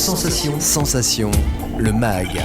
Sensation. Sensation, le MAG.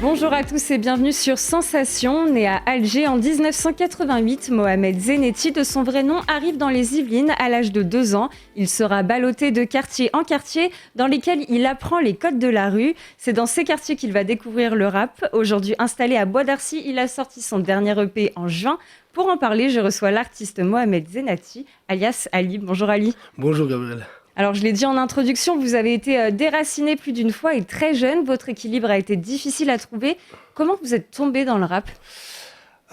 Bonjour à tous et bienvenue sur Sensation. Né à Alger en 1988, Mohamed Zenetti, de son vrai nom, arrive dans les Yvelines à l'âge de 2 ans. Il sera ballotté de quartier en quartier dans lesquels il apprend les codes de la rue. C'est dans ces quartiers qu'il va découvrir le rap. Aujourd'hui installé à Bois d'Arcy, il a sorti son dernier EP en juin. Pour en parler, je reçois l'artiste Mohamed Zenetti, alias Ali. Bonjour Ali. Bonjour Gabriel. Alors, je l'ai dit en introduction, vous avez été déraciné plus d'une fois et très jeune. Votre équilibre a été difficile à trouver. Comment vous êtes tombé dans le rap ?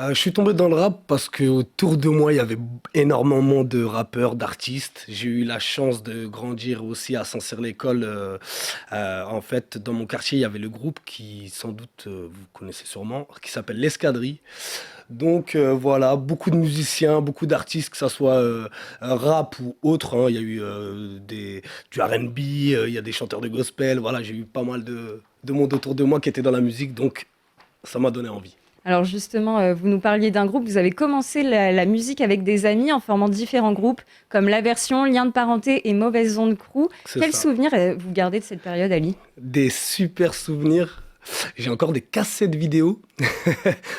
Je suis tombé dans le rap parce qu'autour de moi, il y avait énormément de rappeurs, d'artistes. J'ai eu la chance de grandir aussi à Saint-Cyr-l'École. En fait, dans mon quartier, il y avait le groupe qui, sans doute, vous connaissez sûrement, qui s'appelle l'Escadrille. Donc voilà, beaucoup de musiciens, beaucoup d'artistes, que ce soit rap ou autre. Il y a eu du R&B, il y a des chanteurs de gospel. Voilà, j'ai eu pas mal de monde autour de moi qui était dans la musique, donc ça m'a donné envie. Alors justement, vous nous parliez d'un groupe, vous avez commencé la musique avec des amis en formant différents groupes, comme La Version, Lien de parenté et Mauvaise Onde Crew. Quels souvenirs vous gardez de cette période, Ali ? Des super souvenirs. J'ai encore des cassettes vidéo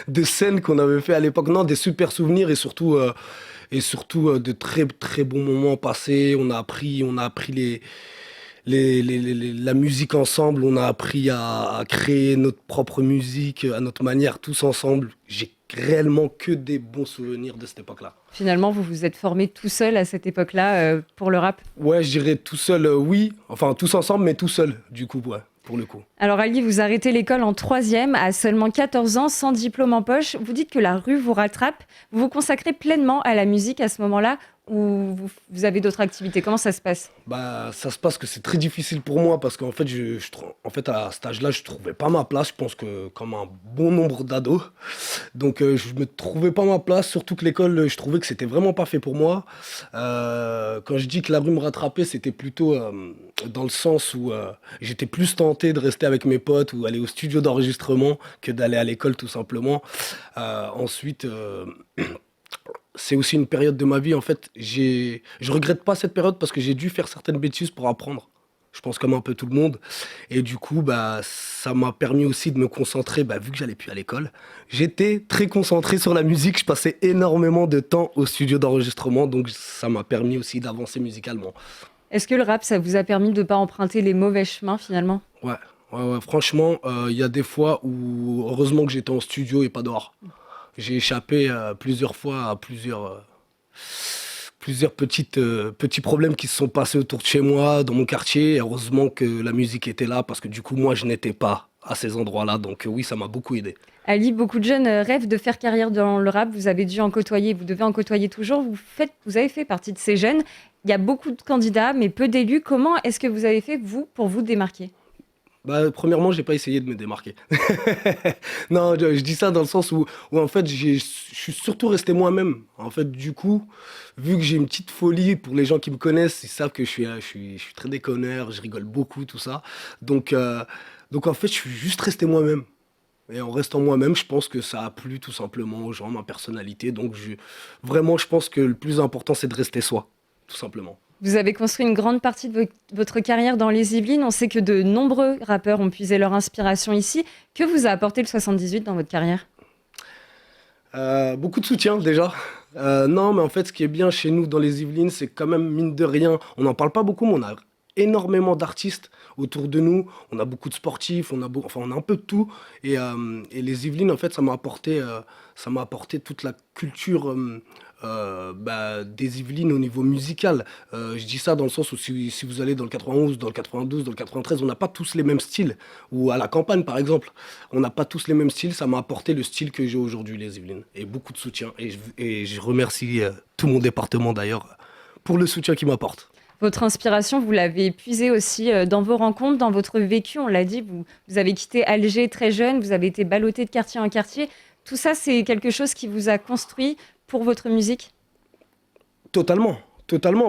de scènes qu'on avait fait à l'époque. Non, des super souvenirs et surtout de très très bons moments passés. On a appris la musique ensemble. On a appris à créer notre propre musique à notre manière, tous ensemble. J'ai réellement que des bons souvenirs de cette époque-là. Finalement, vous vous êtes formé tout seul à cette époque-là pour le rap ? Ouais, je dirais tout seul, oui. Enfin, tous ensemble, mais tout seul, du coup, ouais. Pour le coup. Alors Ali, vous arrêtez l'école en 3e, à seulement 14 ans, sans diplôme en poche. Vous dites que la rue vous rattrape. Vous vous consacrez pleinement à la musique à ce moment-là ou vous avez d'autres activités ? Comment ça se passe ? Ça se passe que c'est très difficile pour moi parce qu'en fait, à cet âge-là, je trouvais pas ma place. Je pense que comme un bon nombre d'ados. Donc, je me trouvais pas ma place. Surtout que l'école, je trouvais que c'était vraiment pas fait pour moi. Quand je dis que la rue me rattrapait, c'était plutôt dans le sens où j'étais plus tenté de rester avec mes potes ou aller au studio d'enregistrement que d'aller à l'école tout simplement. Ensuite... c'est aussi une période de ma vie, en fait, je regrette pas cette période parce que j'ai dû faire certaines bêtises pour apprendre. Je pense comme un peu tout le monde. Et du coup, ça m'a permis aussi de me concentrer, vu que j'allais plus à l'école. J'étais très concentré sur la musique, je passais énormément de temps au studio d'enregistrement, donc ça m'a permis aussi d'avancer musicalement. Est-ce que le rap, ça vous a permis de ne pas emprunter les mauvais chemins finalement ? Ouais. Franchement, il y a des fois où, heureusement que j'étais en studio et pas dehors. J'ai échappé plusieurs fois à plusieurs petits problèmes qui se sont passés autour de chez moi, dans mon quartier. Et heureusement que la musique était là parce que du coup, moi, je n'étais pas à ces endroits-là. Donc oui, ça m'a beaucoup aidé. Ali, beaucoup de jeunes rêvent de faire carrière dans le rap. Vous avez dû en côtoyer, vous devez en côtoyer toujours. Vous avez fait partie de ces jeunes. Il y a beaucoup de candidats, mais peu d'élus. Comment est-ce que vous avez fait, vous, pour vous démarquer ? Premièrement, j'ai pas essayé de me démarquer. Non, je dis ça dans le sens où en fait, je suis surtout resté moi-même. En fait, du coup, vu que j'ai une petite folie, pour les gens qui me connaissent, ils savent que je suis très déconneur, je rigole beaucoup, tout ça. Donc en fait, je suis juste resté moi-même. Et en restant moi-même, je pense que ça a plu tout simplement aux gens, ma personnalité. Donc vraiment, je pense que le plus important, c'est de rester soi, tout simplement. Vous avez construit une grande partie de votre carrière dans les Yvelines. On sait que de nombreux rappeurs ont puisé leur inspiration ici. Que vous a apporté le 78 dans votre carrière ? Beaucoup de soutien déjà. Non, mais en fait, ce qui est bien chez nous dans les Yvelines, c'est quand même, mine de rien, on n'en parle pas beaucoup, mais on a énormément d'artistes autour de nous. On a beaucoup de sportifs, on a un peu de tout. Et les Yvelines, en fait, ça m'a apporté toute la culture des Yvelines au niveau musical. Je dis ça dans le sens où si vous allez dans le 91, dans le 92, dans le 93, on n'a pas tous les mêmes styles. Ou à la campagne, par exemple, on n'a pas tous les mêmes styles. Ça m'a apporté le style que j'ai aujourd'hui, les Yvelines. Et beaucoup de soutien. Et je remercie tout mon département, d'ailleurs, pour le soutien qu'il m'apporte. Votre inspiration, vous l'avez puisée aussi dans vos rencontres, dans votre vécu. On l'a dit, vous avez quitté Alger très jeune, vous avez été ballotté de quartier en quartier. Tout ça, c'est quelque chose qui vous a construit pour votre musique ? Totalement,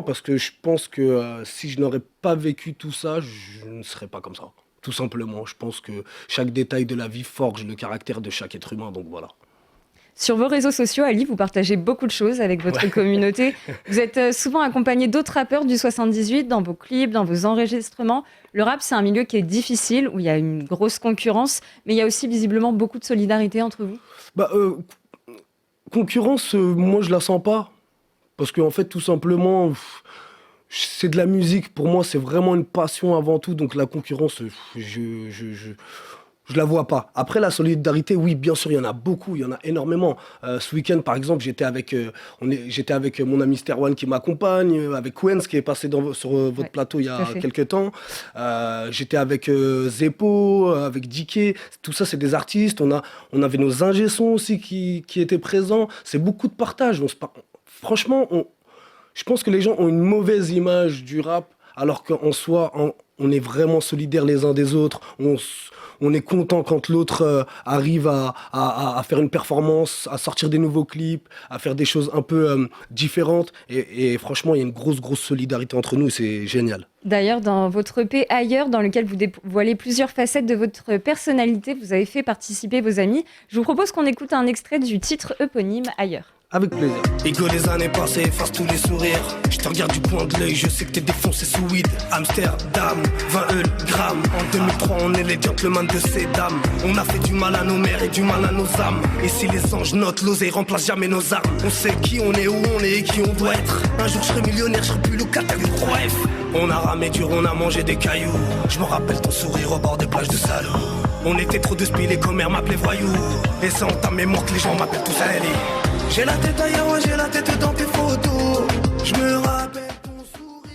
parce que je pense que si je n'aurais pas vécu tout ça, je ne serais pas comme ça. Tout simplement, je pense que chaque détail de la vie forge le caractère de chaque être humain, donc voilà. Sur vos réseaux sociaux, Ali, vous partagez beaucoup de choses avec votre communauté. Vous êtes souvent accompagné d'autres rappeurs du 78 dans vos clips, dans vos enregistrements. Le rap, c'est un milieu qui est difficile, où il y a une grosse concurrence, mais il y a aussi visiblement beaucoup de solidarité entre vous. Bah, concurrence, moi, je la sens pas. Parce qu'en fait, tout simplement, c'est de la musique. Pour moi, c'est vraiment une passion avant tout. Donc la concurrence, je la vois pas. Après, la solidarité, oui, bien sûr, il y en a beaucoup, il y en a énormément. Ce week-end, par exemple, j'étais avec mon ami Sterwan qui m'accompagne, avec Quens qui est passé sur votre plateau il y a quelques temps. J'étais avec Zeppo, avec Diké. Tout ça, c'est des artistes. On avait nos ingé sons aussi qui étaient présents. C'est beaucoup de partage. Franchement, je pense que les gens ont une mauvaise image du rap, alors qu'en soi, on est vraiment solidaires les uns des autres. On est content quand l'autre arrive à faire une performance, à sortir des nouveaux clips, à faire des choses un peu différentes. Et franchement, il y a une grosse solidarité entre nous. C'est génial. D'ailleurs, dans votre EP Ailleurs, dans lequel vous dévoilez plusieurs facettes de votre personnalité, vous avez fait participer vos amis. Je vous propose qu'on écoute un extrait du titre éponyme Ailleurs. Avec plaisir. Ego, les années passées effacent tous les sourires. Je te regarde du coin de l'œil, je sais que t'es défoncé sous weed. Amsterdam, 20 grammes. En 2003, on est les gentlemen de ces dames. On a fait du mal à nos mères et du mal à nos âmes. Et si les anges notent, l'oseille remplace jamais nos armes. On sait qui on est, où on est et qui on doit être. Un jour je serai millionnaire, je serai plus locataire du 3F. On a ramé dur, on a mangé des cailloux. Je me rappelle ton sourire au bord des plages de Salou. On était trop de spilés, comme mère m'appelait voyou. Et c'est en ta mémoire que les gens m'appellent tous à Ellie. J'ai la tête ailleurs, ouais, j'ai la tête dans tes photos. Je me rappelle ton sourire.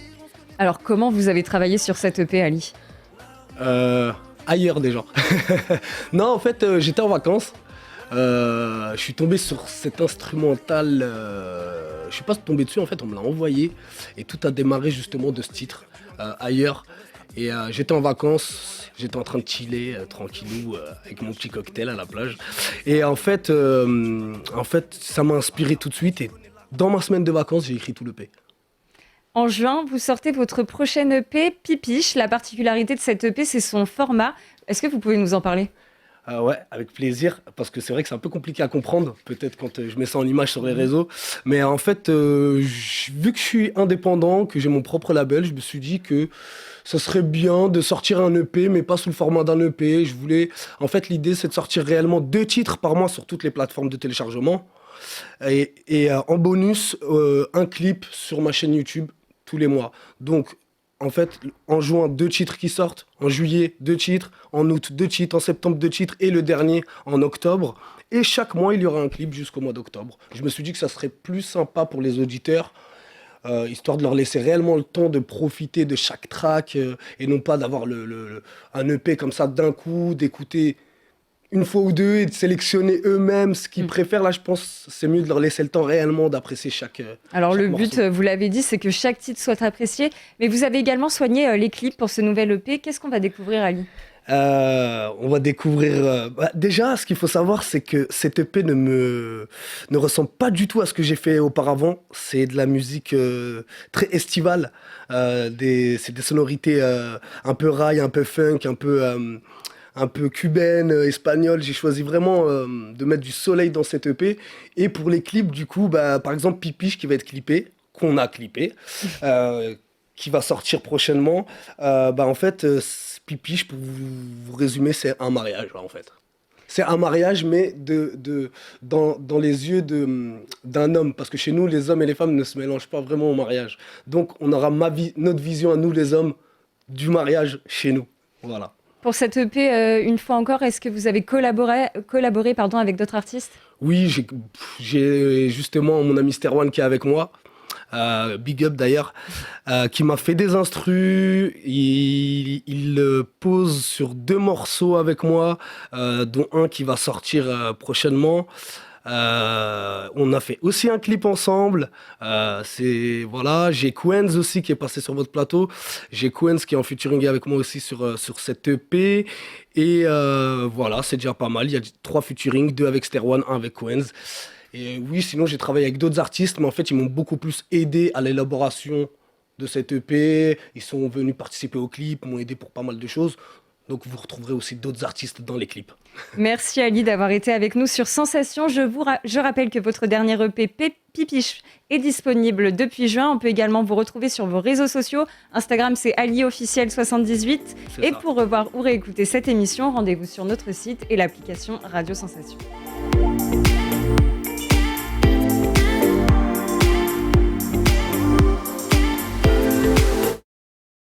Alors, comment vous avez travaillé sur cette EP, Ali ? Ailleurs déjà. Non, en fait, j'étais en vacances. Je suis tombé sur cet instrumental. Je suis pas tombé dessus, en fait, on me l'a envoyé. Et tout a démarré justement de ce titre, Ailleurs. Et j'étais en vacances, j'étais en train de chiller tranquillou avec mon petit cocktail à la plage. Et en fait, ça m'a inspiré tout de suite. Et dans ma semaine de vacances, j'ai écrit tout l'EP. En juin, vous sortez votre prochaine EP, Pipiche. La particularité de cette EP, c'est son format. Est-ce que vous pouvez nous en parler ? Ouais, avec plaisir, parce que c'est vrai que c'est un peu compliqué à comprendre, peut-être quand je mets ça en image sur les réseaux. Mais en fait, vu que je suis indépendant, que j'ai mon propre label, je me suis dit que ce serait bien de sortir un EP, mais pas sous le format d'un EP. En fait, l'idée, c'est de sortir réellement 2 titres par mois sur toutes les plateformes de téléchargement. Et en bonus, un clip sur ma chaîne YouTube tous les mois. Donc, en fait, en juin, 2 titres qui sortent. En juillet, 2 titres. En août, 2 titres. En septembre, 2 titres. Et le dernier, en octobre. Et chaque mois, il y aura un clip jusqu'au mois d'octobre. Je me suis dit que ça serait plus sympa pour les auditeurs, histoire de leur laisser réellement le temps de profiter de chaque track et non pas d'avoir un EP comme ça d'un coup, d'écouter une fois ou deux et de sélectionner eux-mêmes ce qu'ils préfèrent. Là, je pense que c'est mieux de leur laisser le temps réellement d'apprécier chaque Alors chaque le morceau. but, vous l'avez dit, c'est que chaque titre soit apprécié. Mais vous avez également soigné les clips pour ce nouvel EP. Qu'est-ce qu'on va découvrir, Ali ? On va découvrir... déjà, ce qu'il faut savoir, c'est que cette EP ne ressemble pas du tout à ce que j'ai fait auparavant. C'est de la musique très estivale. C'est des sonorités un peu rail, un peu funk, un peu cubaine, espagnole. J'ai choisi vraiment de mettre du soleil dans cette EP. Et pour les clips, du coup, par exemple, Pipiche qui va être clippé, qu'on a clippé, qui va sortir prochainement. En fait, Pipiche, pour vous résumer, c'est un mariage, là, en fait. C'est un mariage, mais dans les yeux d'un homme. Parce que chez nous, les hommes et les femmes ne se mélangent pas vraiment au mariage. Donc, on aura notre vision à nous, les hommes, du mariage chez nous. Voilà. Pour cette EP, une fois encore, est-ce que vous avez collaboré avec d'autres artistes ? Oui, j'ai justement mon ami Sterwan qui est avec moi. Big up d'ailleurs, qui m'a fait des instrus. Il pose sur 2 morceaux avec moi, dont un qui va sortir prochainement. On a fait aussi un clip ensemble. J'ai Quens aussi qui est passé sur votre plateau. J'ai Quens qui est en featuring avec moi aussi sur cette EP. Et voilà, c'est déjà pas mal. Il y a 3 featuring, 2 avec Sterwan, 1 avec Quens. Et oui, sinon j'ai travaillé avec d'autres artistes, mais en fait ils m'ont beaucoup plus aidé à l'élaboration de cette EP. Ils sont venus participer au clip, m'ont aidé pour pas mal de choses. Donc vous retrouverez aussi d'autres artistes dans les clips. Merci Ali d'avoir été avec nous sur Sensation. Je rappelle que votre dernier EP Pipiche est disponible depuis juin. On peut également vous retrouver sur vos réseaux sociaux. Instagram, c'est aliofficiel78. Et pour revoir ou réécouter cette émission, rendez-vous sur notre site et l'application Radio Sensation.